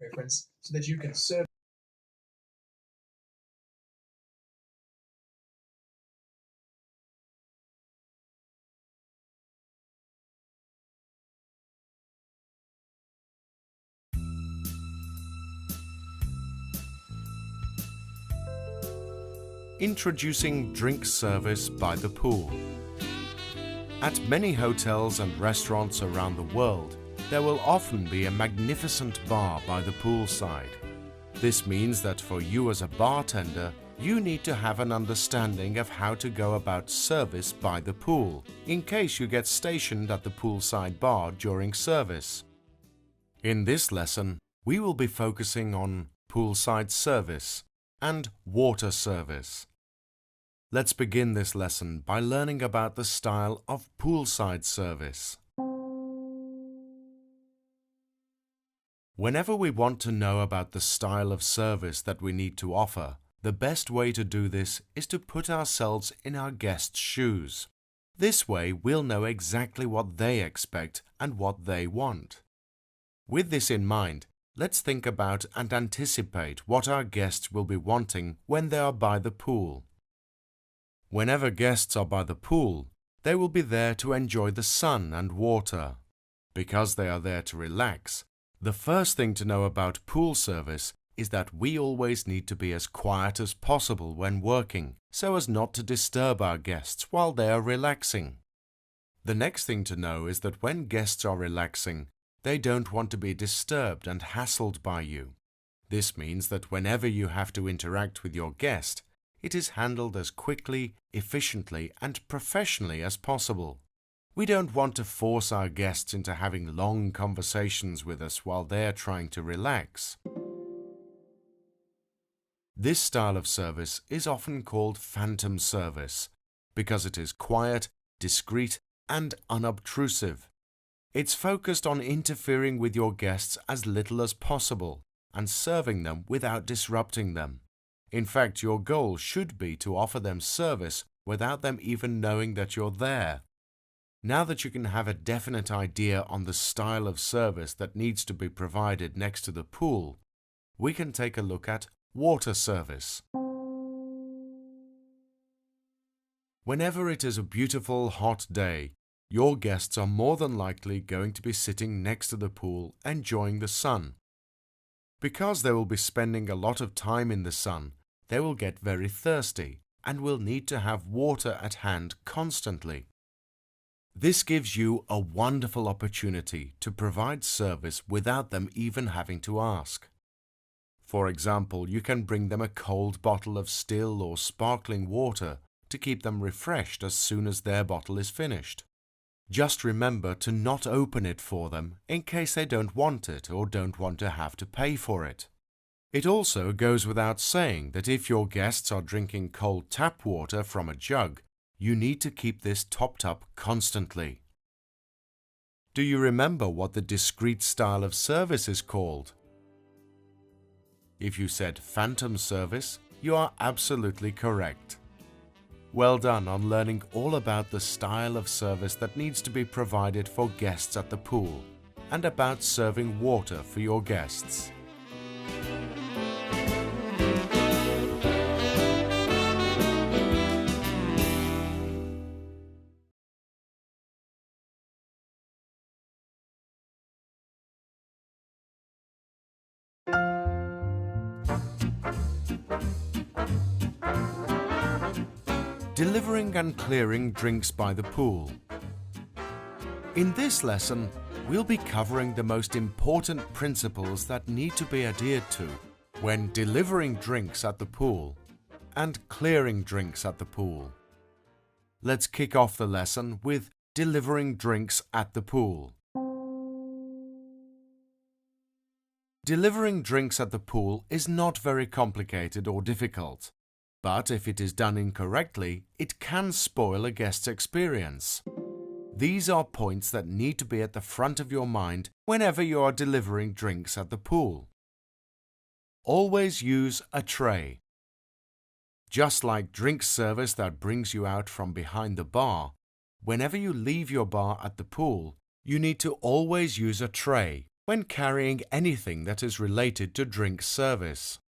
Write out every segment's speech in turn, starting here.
reference so that you can serve. Introducing drink service by the pool. At many hotels and restaurants around the world, there will often be a magnificent bar by the poolside. This means that for you as a bartender, you need to have an understanding of how to go about service by the pool, in case you get stationed at the poolside bar during service. In this lesson, we will be focusing on poolside service and water service. Let's begin this lesson by learning about the style of poolside service. Whenever we want to know about the style of service that we need to offer, the best way to do this is to put ourselves in our guests' shoes. This way, we'll know exactly what they expect and what they want. With this in mind, let's think about and anticipate what our guests will be wanting when they are by the pool. Whenever guests are by the pool, they will be there to enjoy the sun and water. Because they are there to relax, the first thing to know about pool service is that we always need to be as quiet as possible when working, so as not to disturb our guests while they are relaxing. The next thing to know is that when guests are relaxing, they don't want to be disturbed and hassled by you. This means that whenever you have to interact with your guest, it is handled as quickly, efficiently, and professionally as possible. We don't want to force our guests into having long conversations with us while they're trying to relax. This style of service is often called phantom service because it is quiet, discreet, and unobtrusive. It's focused on interfering with your guests as little as possible and serving them without disrupting them. In fact, your goal should be to offer them service without them even knowing that you're there. Now that you can have a definite idea on the style of service that needs to be provided next to the pool, we can take a look at water service. Whenever it is a beautiful hot day, your guests are more than likely going to be sitting next to the pool enjoying the sun. Because they will be spending a lot of time in the sun, they will get very thirsty and will need to have water at hand constantly. This gives you a wonderful opportunity to provide service without them even having to ask. For example, you can bring them a cold bottle of still or sparkling water to keep them refreshed as soon as their bottle is finished. Just remember to not open it for them in case they don't want it or don't want to have to pay for it. It also goes without saying that if your guests are drinking cold tap water from a jug, you need to keep this topped up constantly. Do you remember what the discreet style of service is called? If you said phantom service, you are absolutely correct. Well done on learning all about the style of service that needs to be provided for guests at the pool and about serving water for your guests. Delivering and clearing drinks by the pool. In this lesson, we'll be covering the most important principles that need to be adhered to when delivering drinks at the pool and clearing drinks at the pool. Let's kick off the lesson with delivering drinks at the pool. Delivering drinks at the pool is not very complicated or difficult. But if it is done incorrectly, it can spoil a guest's experience. These are points that need to be at the front of your mind whenever you are delivering drinks at the pool. Always use a tray. Just like drink service that brings you out from behind the bar, whenever you leave your bar at the pool, you need to always use a tray when carrying anything that is related to drink service.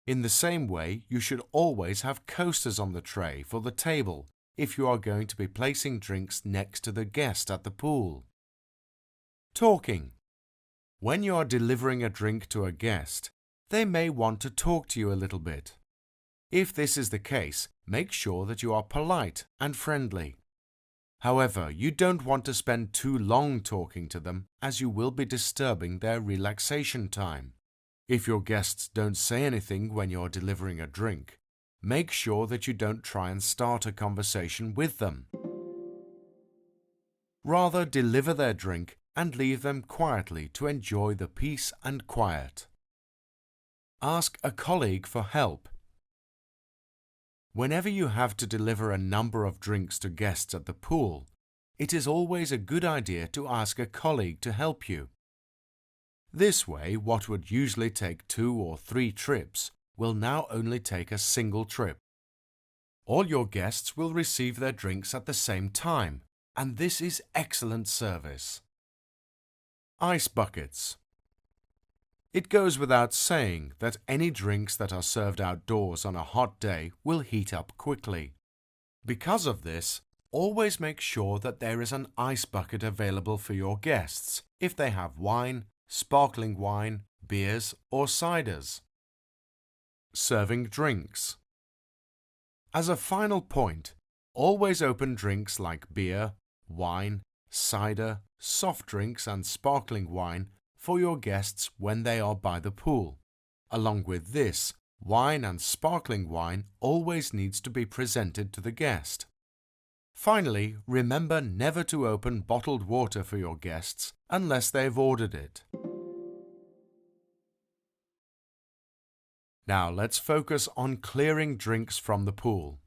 In the same way, you should always have coasters on the tray for the table if you are going to be placing drinks next to the guest at the pool. Talking. When you are delivering a drink to a guest, they may want to talk to you a little bit. If this is the case, make sure that you are polite and friendly. However, you don't want to spend too long talking to them, as you will be disturbing their relaxation time. If your guests don't say anything when you're delivering a drink, make sure that you don't try and start a conversation with them. Rather, deliver their drink and leave them quietly to enjoy the peace and quiet. Ask a colleague for help. Whenever you have to deliver a number of drinks to guests at the pool, it is always a good idea to ask a colleague to help you. This way, what would usually take 2 or 3 trips will now only take a single trip. All your guests will receive their drinks at the same time, and this is excellent service. Ice buckets. It goes without saying that any drinks that are served outdoors on a hot day will heat up quickly. Because of this, always make sure that there is an ice bucket available for your guests if they have wine, sparkling wine, beers or ciders. Serving drinks. As a final point, always open drinks like beer, wine, cider, soft drinks and sparkling wine for your guests when they are by the pool. Along with this, wine and sparkling wine always needs to be presented to the guest. Finally, remember never to open bottled water for your guests unless they've ordered it. Now let's focus on clearing drinks from the pool.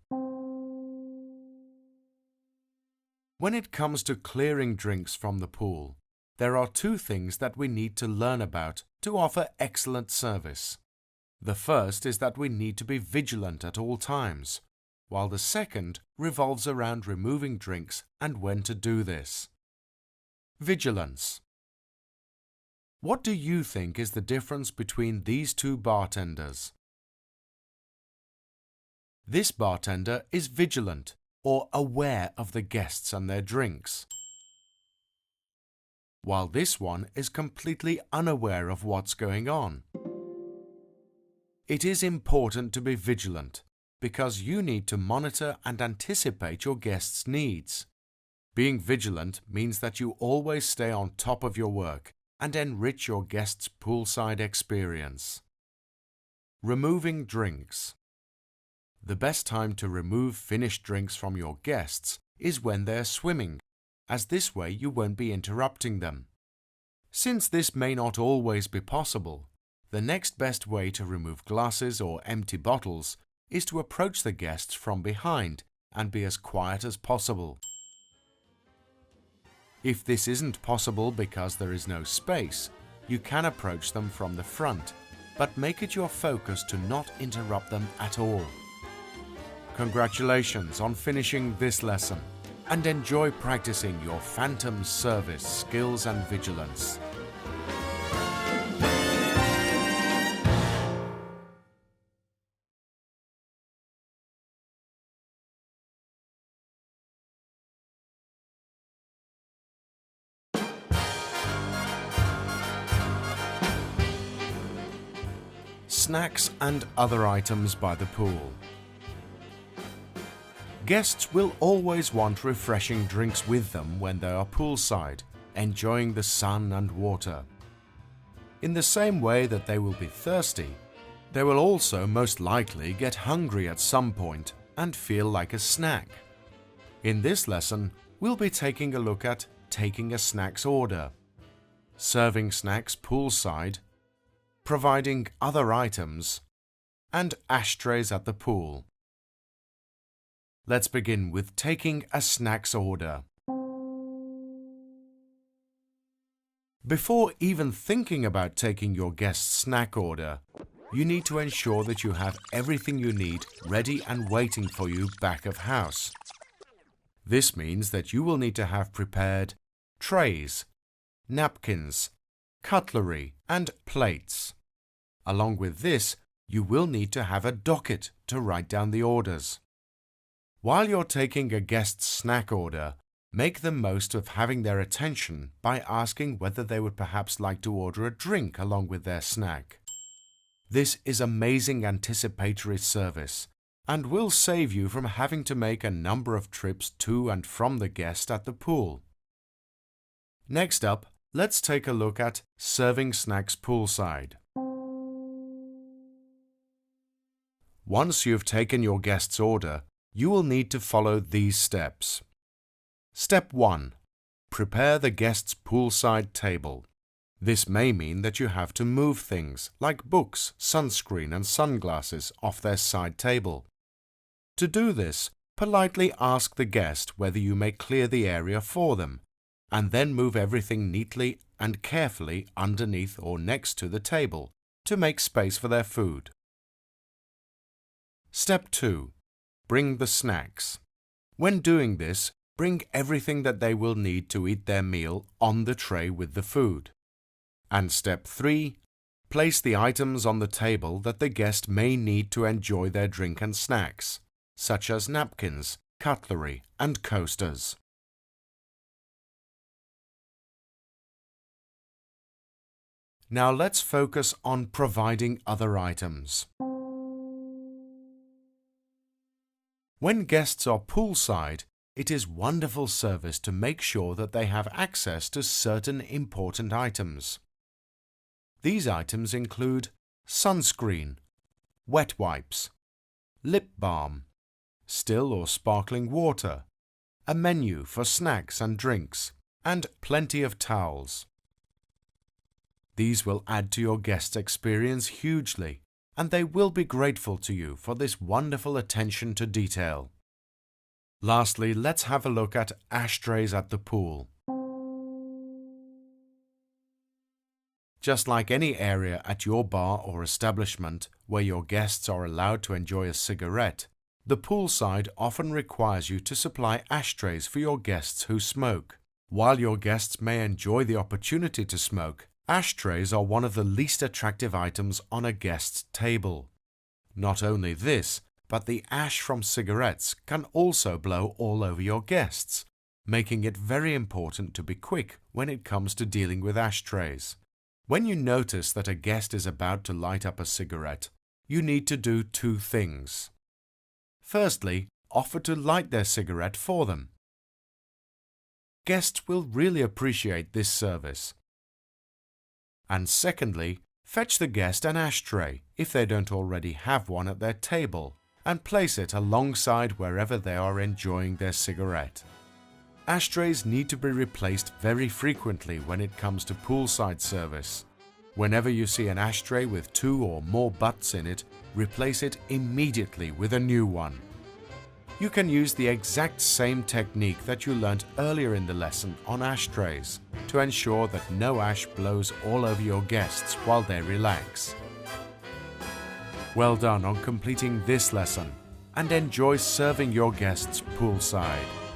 When it comes to clearing drinks from the pool, there are 2 things that we need to learn about to offer excellent service. The first is that we need to be vigilant at all times, while the second revolves around removing drinks and when to do this. Vigilance. What do you think is the difference between these 2 bartenders? This bartender is vigilant or aware of the guests and their drinks, while this one is completely unaware of what's going on. It is important to be vigilant because you need to monitor and anticipate your guests' needs. Being vigilant means that you always stay on top of your work and enrich your guests' poolside experience. Removing drinks. The best time to remove finished drinks from your guests is when they're swimming, as this way you won't be interrupting them. Since this may not always be possible, the next best way to remove glasses or empty bottles is to approach the guests from behind and be as quiet as possible. If this isn't possible because there is no space, you can approach them from the front, but make it your focus to not interrupt them at all. Congratulations on finishing this lesson, and enjoy practicing your phantom service skills and vigilance. Snacks and other items by the pool. Guests will always want refreshing drinks with them when they are poolside, enjoying the sun and water. In the same way that they will be thirsty, they will also most likely get hungry at some point and feel like a snack. In this lesson, we'll be taking a look at taking a snacks order, serving snacks poolside, providing other items, and ashtrays at the pool. Let's begin with taking a snacks order. Before even thinking about taking your guest's snack order, you need to ensure that you have everything you need ready and waiting for you back of house. This means that you will need to have prepared trays, napkins, cutlery, and plates. Along with this, you will need to have a docket to write down the orders. While you're taking a guest's snack order, make the most of having their attention by asking whether they would perhaps like to order a drink along with their snack. This is amazing anticipatory service and will save you from having to make a number of trips to and from the guest at the pool. Next up, let's take a look at serving snacks poolside. Once you've taken your guest's order, you will need to follow these steps. Step 1. Prepare the guest's poolside table. This may mean that you have to move things like books, sunscreen, and sunglasses off their side table. To do this, politely ask the guest whether you may clear the area for them, and then move everything neatly and carefully underneath or next to the table to make space for their food. Step 2. Bring the snacks. When doing this, bring everything that they will need to eat their meal on the tray with the food. And step 3. Place the items on the table that the guest may need to enjoy their drink and snacks, such as napkins, cutlery, and coasters. Now let's focus on providing other items. When guests are poolside, it is wonderful service to make sure that they have access to certain important items. These items include sunscreen, wet wipes, lip balm, still or sparkling water, a menu for snacks and drinks, and plenty of towels. These will add to your guest's experience hugely, and they will be grateful to you for this wonderful attention to detail. Lastly, let's have a look at ashtrays at the pool. Just like any area at your bar or establishment where your guests are allowed to enjoy a cigarette, the poolside often requires you to supply ashtrays for your guests who smoke. While your guests may enjoy the opportunity to smoke, ashtrays are one of the least attractive items on a guest's table. Not only this, but the ash from cigarettes can also blow all over your guests, making it very important to be quick when it comes to dealing with ashtrays. When you notice that a guest is about to light up a cigarette, you need to do two things. Firstly, offer to light their cigarette for them. Guests will really appreciate this service. And secondly, fetch the guest an ashtray if they don't already have one at their table and place it alongside wherever they are enjoying their cigarette. Ashtrays need to be replaced very frequently when it comes to poolside service. Whenever you see an ashtray with 2 or more butts in it, replace it immediately with a new one. You can use the exact same technique that you learnt earlier in the lesson on ashtrays to ensure that no ash blows all over your guests while they relax. Well done on completing this lesson, and enjoy serving your guests poolside.